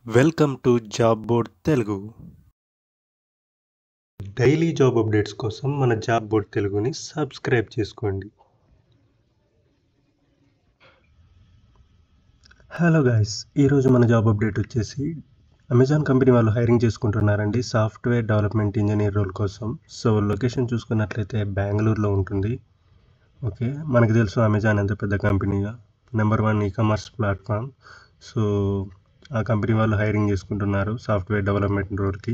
Welcome to job board Telugu. Daily job updates కోసం మన job board తెలుగుని సబ్స్క్రైబ్ చేసుకోండి. హలో గైస్, ఈరోజు మన జాబ్ అప్డేట్ వచ్చేసి అమెజాన్ కంపెనీ వాళ్ళు హైరింగ్ చేసుకుంటున్నారండి సాఫ్ట్వేర్ డెవలప్మెంట్ ఇంజనీర్ రోల్ కోసం. సో లొకేషన్ చూసుకున్నట్లయితే బెంగళూరులో ఉంటుంది. ఓకే, మనకు తెలుసు అమెజాన్ ఎంత పెద్ద కంపెనీగా, నెంబర్ 1 ఈకామర్స్ ప్లాట్ఫామ్. సో ఆ కంపెనీ వాళ్ళు హైరింగ్ చేసుకుంటున్నారు సాఫ్ట్వేర్ డెవలప్మెంట్ రోల్కి.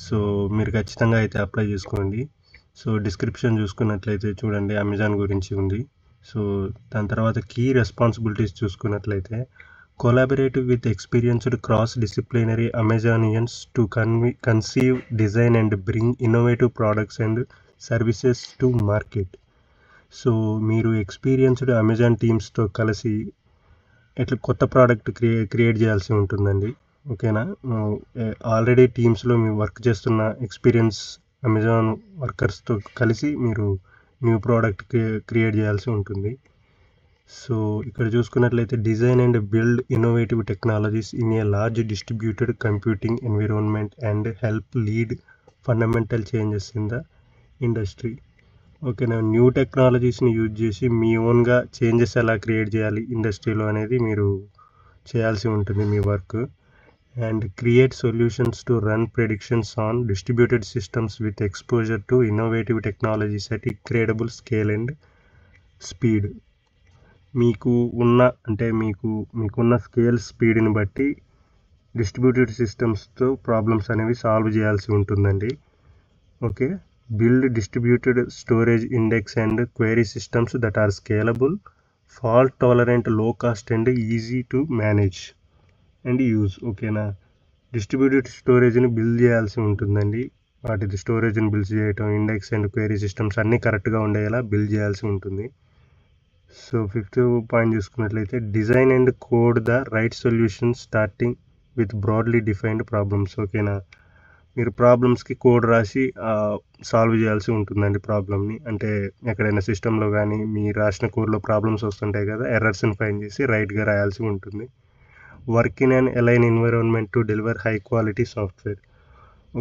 సో మీరు ఖచ్చితంగా అయితే అప్లై చేసుకోండి. సో డిస్క్రిప్షన్ చూసుకున్నట్లయితే చూడండి, అమెజాన్ గురించి ఉంది. సో దాని తర్వాత కీ రెస్పాన్సిబిలిటీస్ చూసుకున్నట్లయితే collaborative with experienced cross disciplinary Amazonians to conceive, design and bring innovative products and services to market. So మీరు ఎక్స్పీరియన్స్డ్ అమెజాన్ టీమ్స్తో కలిసి ఎట్లా కొత్త ప్రోడక్ట్ క్రియేట్ చేయాల్సి ఉంటుందండి. ఓకేనా, ఆల్రెడీ టీమ్స్లో మీరు వర్క్ చేస్తున్న ఎక్స్పీరియన్స్ అమెజాన్ వర్కర్స్తో కలిసి మీరు న్యూ ప్రోడక్ట్ క్రియేట్ చేయాల్సి ఉంటుంది. సో ఇక్కడ చూసుకున్నట్లయితే design and build innovative technologies in a large distributed computing environment and help lead fundamental changes in the industry. ఓకేనా, న్యూ టెక్నాలజీస్ని యూజ్ చేసి మీ ఓన్గా చేంజెస్ ఎలా క్రియేట్ చేయాలి ఇండస్ట్రీలో అనేది మీరు చేయాల్సి ఉంటుంది మీ work. And create solutions to run predictions on distributed systems with exposure to innovative technologies at incredible scale and speed. మీకున్న స్కేల్ స్పీడ్ని బట్టి డిస్ట్రిబ్యూటెడ్ సిస్టమ్స్తో ప్రాబ్లమ్స్ అనేవి సాల్వ్ చేయాల్సి ఉంటుందండి. Okay, build distributed storage index and query systems that are scalable, fault tolerant, low cost and easy to manage and use. ఓకేనా, distributed స్టోరేజ్ని build చేయాల్సి ఉంటుందండి. వాటి స్టోరేజ్ని బిల్డ్ చేయటం, ఇండెక్స్ అండ్ క్వెరీ సిస్టమ్స్ అన్నీ కరెక్ట్గా ఉండేలా బిల్డ్ చేయాల్సి ఉంటుంది. సో 5th పాయింట్ చూసుకున్నట్లయితే design and code the right solution starting with broadly defined problems. ఓకేనా, మీరు ప్రాబ్లమ్స్కి కోడ్ రాసి సాల్వ్ చేయాల్సి ఉంటుందండి ప్రాబ్లమ్ని. అంటే ఎక్కడైనా సిస్టంలో కానీ మీ రాసిన కోడ్లో ప్రాబ్లమ్స్ వస్తుంటాయి కదా, ఎర్రర్స్ని ఫైండ్ చేసి రైట్గా రాయాల్సి ఉంటుంది. Work in and align environment to deliver high quality software.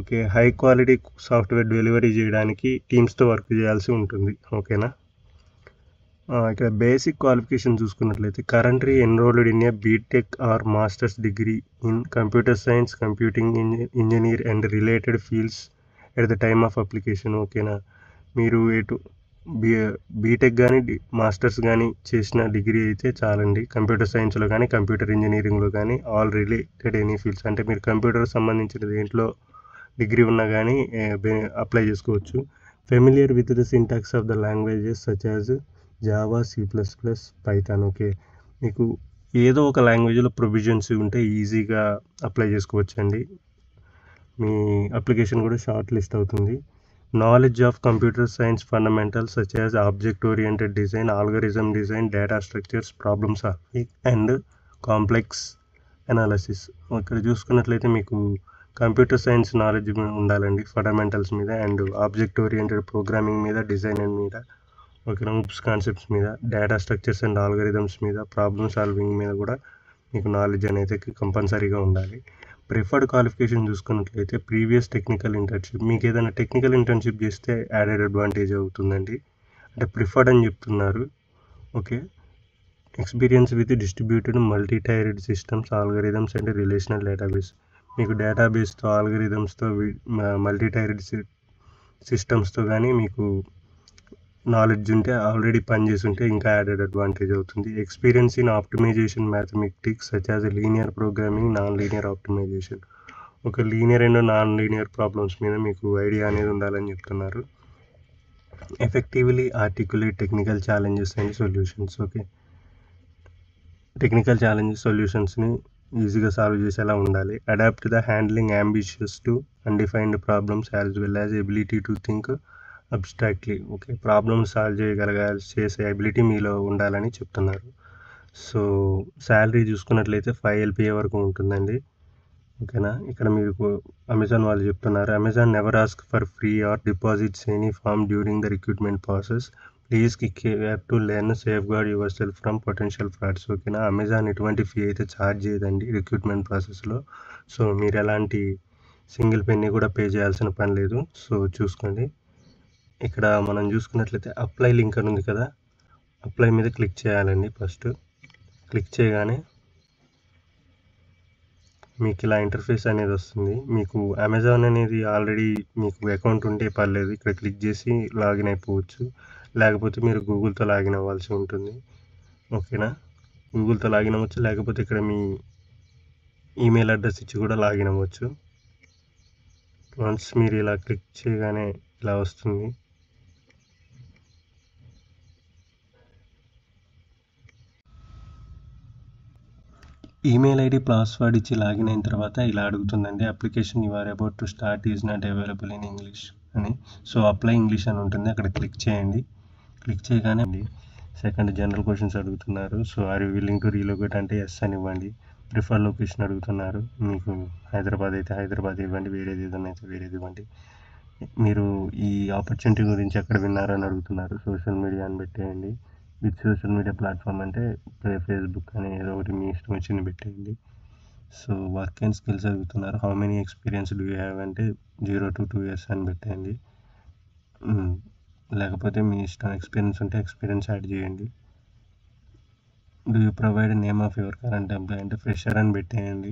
Okay, high quality software delivery చేయడానికి టీమ్స్తో వర్క్ చేయాల్సి ఉంటుంది. ఓకేనా, ఇక్కడ బేసిక్ క్వాలిఫికేషన్ చూసుకున్నట్లయితే currently enrolled in a BTech or masters degree in computer science, computing engineer and related fields at the time of application. ఓకేనా, మీరు BTech కానీ మాస్టర్స్ కానీ చేసిన డిగ్రీ అయితే చాలండి. కంప్యూటర్ సైన్స్లో కానీ కంప్యూటర్ ఇంజనీరింగ్లో కానీ ఆల్ రిలేటెడ్ ఎనీ ఫీల్డ్స్, అంటే మీరు కంప్యూటర్ సంబంధించిన దేంట్లో డిగ్రీ ఉన్నా కానీ అప్లై చేసుకోవచ్చు. Familiar with the syntax of the languages such as Java, C++, Python. Okay, మీకు ఏదో ఒక లాంగ్వేజ్లో ప్రొవిజన్స్ ఉంటే ఈజీగా అప్లై చేసుకోవచ్చు అండి. మీ అప్లికేషన్ కూడా షార్ట్ లిస్ట్ అవుతుంది. Knowledge of computer science fundamentals such as object oriented design, algorithm design, data structures, problem solving and complex analysis. ఇక్కడ చూసుకున్నట్లయితే మీకు కంప్యూటర్ సైన్స్ నాలెడ్జ్ ఉండాలండి ఫండమెంటల్స్ మీద, అండ్ ఆబ్జెక్ట్ ఓరియంటెడ్ ప్రోగ్రామింగ్ మీద, డిజైన్ మీద, ఓకేనా, ఊప్స్ కాన్సెప్ట్స్ మీద, డేటా స్ట్రక్చర్స్ అండ్ ఆల్గరిథమ్స్ మీద, ప్రాబ్లమ్ సాల్వింగ్ మీద కూడా మీకు నాలెడ్జ్ అనేది కంపల్సరీగా ఉండాలి. ప్రిఫర్డ్ క్వాలిఫికేషన్ చూసుకున్నట్లయితే ప్రీవియస్ టెక్నికల్ ఇంటర్న్షిప్. మీకు ఏదైనా టెక్నికల్ ఇంటర్న్షిప్ చేస్తే యాడెడ్ అడ్వాంటేజ్ అవుతుందండి, అంటే ప్రిఫర్డ్ అని చెప్తున్నారు. Okay, experience with distributed multi tired systems, algorithms and relational database. మీకు డేటాబేస్తో, ఆల్గరిథమ్స్తో, మల్టీ టైర్డ్ సిస్టమ్స్తో కానీ మీకు నాలెడ్జ్ ఉంటే, ఆల్రెడీ పనిచేసి ఉంటే ఇంకా యాడెడ్ అడ్వాంటేజ్ అవుతుంది. Experience in optimization mathematics such as linear programming, non linear optimization. ఒక linear and non linear problems మీద మీకు ఐడియా అనేది ఉండాలని చెప్తున్నారు. Effectively articulate technical challenges and solutions. Okay, technical challenges సొల్యూషన్స్ని ఈజీగా సాల్వ్ చేసేలా ఉండాలి. Adapt the handling ambitious to undefined problems as well as ability to think abstractly. Okay, problem solve చేసే ఎబిలిటీ మీలో ఉండాలని చెప్తున్నారు. సో శాలరీ చూసుకున్నట్లయితే 5 LPA వరకు ఉంటుందండి. ఓకేనా, ఇక్కడ మీకు అమెజాన్ వాళ్ళు చెప్తున్నారు, Amazon never ask for free or deposits any form during the recruitment process. Please click here to learn safeguard yourself from potential frauds. ఓకేనా. అమెజాన్ ఎటువంటి ఫీ అయితే ఛార్జ్ చేయదండి రిక్రూట్మెంట్ ప్రాసెస్లో. సో మీరు ఎలాంటి single Penney కూడా pay చేయాల్సిన పని లేదు. సో చూసుకోండి. ఇక్కడ మనం చూసుకున్నట్లయితే అప్లై లింక్ అని ఉంది కదా, అప్లై మీద క్లిక్ చేయాలండి. ఫస్ట్ క్లిక్ చేయగానే మీకు ఇలా ఇంటర్ఫేస్ అనేది వస్తుంది. మీకు అమెజాన్ అనేది ఆల్రెడీ మీకు అకౌంట్ ఉంటే పర్లేదు, ఇక్కడ క్లిక్ చేసి లాగిన్ అయిపోవచ్చు. లేకపోతే మీరు గూగుల్తో లాగిన్ అవ్వాల్సి ఉంటుంది. ఓకేనా. గూగుల్తో లాగిన్ అవ్వచ్చు, లేకపోతే ఇక్కడ మీ ఈమెయిల్ అడ్రస్ ఇచ్చి కూడా లాగిన్ అవ్వచ్చు. వన్స్ మీరు ఇలా క్లిక్ చేయగానే ఇలా వస్తుంది. ఈమెయిల్ ఐడి పాస్వర్డ్ ఇచ్చి లాగిన్ అయిన తర్వాత ఇలా అడుగుతుందండి, application you are about to start is not available in English అని. సో అప్లై ఇంగ్లీష్ అని ఉంటుంది, అక్కడ క్లిక్ చేయండి. క్లిక్ చేయగానే సెకండ్ జనరల్ క్వశ్చన్స్ అడుగుతున్నారు. So are you willing to relocate అంటే ఎస్ అని ఇవ్వండి. ప్రిఫర్ లొకేషన్ అడుగుతున్నారు, మీకు హైదరాబాద్ అయితే హైదరాబాద్ ఇవ్వండి, వేరేది ఏదైనా అయితే వేరేది ఇవ్వండి. మీరు ఈ ఆపర్చునిటీ గురించి ఎక్కడ విన్నారని అడుగుతున్నారు, సోషల్ మీడియా అని పెట్టేయండి. విత్ సోషల్ మీడియా ప్లాట్ఫామ్ అంటే ఫేస్బుక్ అని ఏదో ఒకటి మీ ఇష్టం వచ్చింది పెట్టేయండి. సో వర్క్ అండ్ స్కిల్స్ అడుగుతున్నారు, how many experience do you have అంటే 0 to 2 years అని పెట్టేయండి. లేకపోతే మీ ఇష్టం, ఎక్స్పీరియన్స్ ఉంటే ఎక్స్పీరియన్స్ యాడ్ చేయండి. Do you provide name of your current employ అంటే ఫ్రెషర్ అని పెట్టేయండి.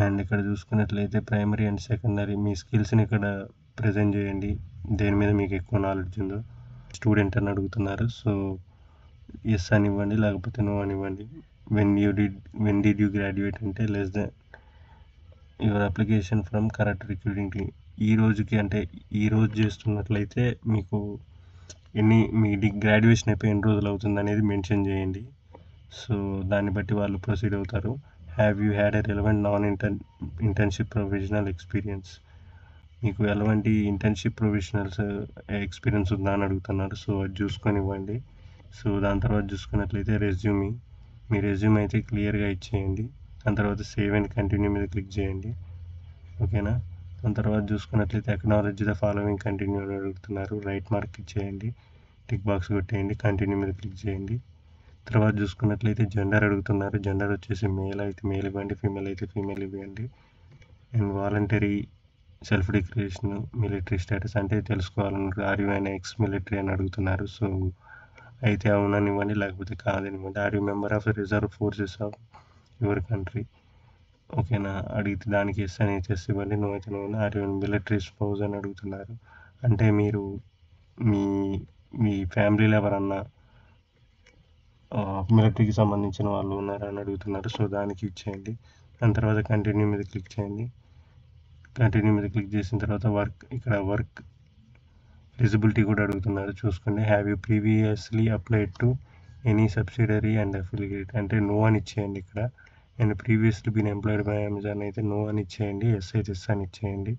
అండ్ ఇక్కడ చూసుకున్నట్లయితే ప్రైమరీ అండ్ సెకండరీ మీ స్కిల్స్ని ఇక్కడ ప్రజెంట్ చేయండి, దేని మీద మీకు ఎక్కువ నాలెడ్జ్ ఉందో. స్టూడెంట్ అని అడుగుతున్నారు, సో ఎస్ అని ఇవ్వండి, లేకపోతే నో అని ఇవ్వండి. వెన్ డిడ్ యూ గ్రాడ్యుయేట్ అంటే less than your application from correct recruiting team. ఈ రోజుకి అంటే ఈ రోజు చేస్తున్నట్లయితే మీకు మీ గ్రాడ్యుయేషన్ అయిపోయి ఎన్ని రోజులు అవుతుంది అనేది మెన్షన్ చేయండి. సో దాన్ని బట్టి వాళ్ళు ప్రొసీడ్ అవుతారు. Have you had a relevant internship professional experience, మీకు ఎలాంటి ఇంటర్న్షిప్ ప్రొఫెషనల్స్ ఎక్స్పీరియన్స్ ఉందా అని అడుగుతున్నారు. సో అది చూసుకొని ఇవ్వండి. సో దాని తర్వాత చూసుకున్నట్లయితే రెజ్యూమీ, మీ రెజ్యూమ్ అయితే క్లియర్గా ఇచ్చేయండి. దాని తర్వాత సేవ్ అండ్ కంటిన్యూ మీద క్లిక్ చేయండి. ఓకేనా. దాని తర్వాత చూసుకున్నట్లయితే అక్నాలెడ్జ్ ద ఫాలోవింగ్ కంటిన్యూ అని అడుగుతున్నారు, రైట్ మార్క్ ఇచ్చేయండి, టిక్ బాక్స్ కొట్టేయండి, కంటిన్యూ మీద క్లిక్ చేయండి. తర్వాత చూసుకున్నట్లయితే జెండర్ అడుగుతున్నారు, జెండర్ వచ్చేసి మేల్ అయితే మేల్ ఇవ్వండి, ఫీమేల్ అయితే ఫీమేల్ ఇవ్వండి. And voluntary self declaration, military status అంటే తెలుసుకోవాలన్నారు, are you and ex military అని అడుగుతున్నారు. సో అయితే అవునని ఇవ్వండి, లేకపోతే కాదని ఇవ్వండి. Are you member of reserve forces of your country, ఓకేనా. అడిగితే దానికి ఎస్ అని చేసి ఇవ్వండి, నో అయితే no. Are you military spouse అని అడుగుతున్నారు, అంటే మీరు మీ ఫ్యామిలీలో ఎవరన్నా మిలిటరీకి సంబంధించిన వాళ్ళు ఉన్నారని అడుగుతున్నారు. సో దానికి ఇచ్చేయండి. దాని తర్వాత కంటిన్యూ మీద క్లిక్ చేయండి. కంటిన్యూ మీద క్లిక్ చేసిన తర్వాత ఇక్కడ వర్క్ ఎలిజిబిలిటీ కూడా అడుగుతున్నారు, చూసుకోండి. Have you previously applied to any subsidiary and affiliate అంటే నో అని ఇచ్చేయండి ఇక్కడ. And previously been employed by Amazon అయితే నో అని ఇచ్చేయండి, ఎస్ అయితే ఎస్ అని ఇచ్చేయండి.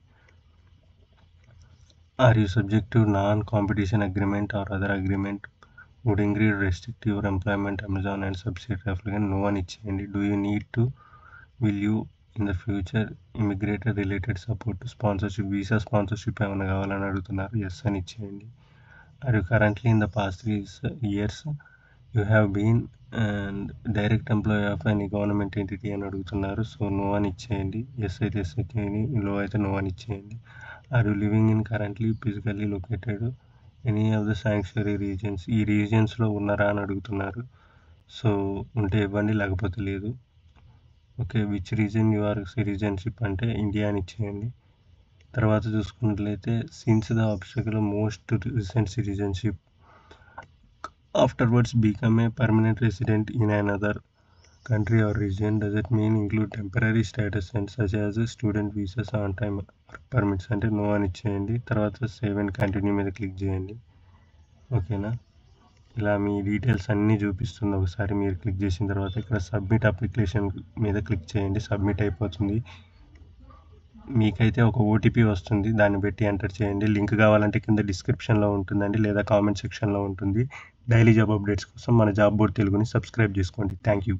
Are you subject to non competition agreement or other agreement would increased restrict your employment Amazon and subsidiary affiliate no అని ఇచ్చేయండి. Do you need to will you in the future immigration related support sponsorship, visa sponsorship ఏమైనా కావాలని అడుగుతున్నారు, yes అని ఇచ్చేయండి. Are you currently in the past 3 years you have been and direct employee of any government entity అని అడుగుతున్నారు. So no అని ఇచ్చేయండి, yes అయితే ఎస్ ఇచ్చేయండి, లో అయితే నో అని ఇచ్చేయండి. Are you living in currently physically located any of the sanctuary regions, ఈ రీజియన్స్లో ఉన్నారా అని అడుగుతున్నారు. సో ఉంటే ఇవ్వండి, లేకపోతే లేదు. Okay. Which region you are citizenship అంటే ఇండియా అని ఇచ్చేయండి. తర్వాత చూసుకున్నట్లయితే since the obstacle most recent citizenship afterwards become a permanent resident in another country or region, does it mean include temporary status and such as student visas on time work permits అంటే no అని ఇచ్చేయండి. తర్వాత save and continue మీద click చేయండి. ఓకేనా. ఇలా మీ details అన్నీ చూపిస్తుంది. ఒకసారి మీరు క్లిక్ చేసిన తర్వాత ఇక్కడ సబ్మిట్ అప్లికేషన్ మీద క్లిక్ చేయండి, సబ్మిట్ అయిపోతుంది. మీకైతే ఒక ఓటీపీ వస్తుంది, దాన్ని బట్టి ఎంటర్ చేయండి. లింక్ కావాలంటే కింద డిస్క్రిప్షన్లో ఉంటుందండి, లేదా కామెంట్ సెక్షన్లో ఉంటుంది. డైలీ జాబ్ అప్డేట్స్ కోసం మన జాబ్ బోర్డ్ తెలుగుని సబ్స్క్రైబ్ చేసుకోండి. Thank you.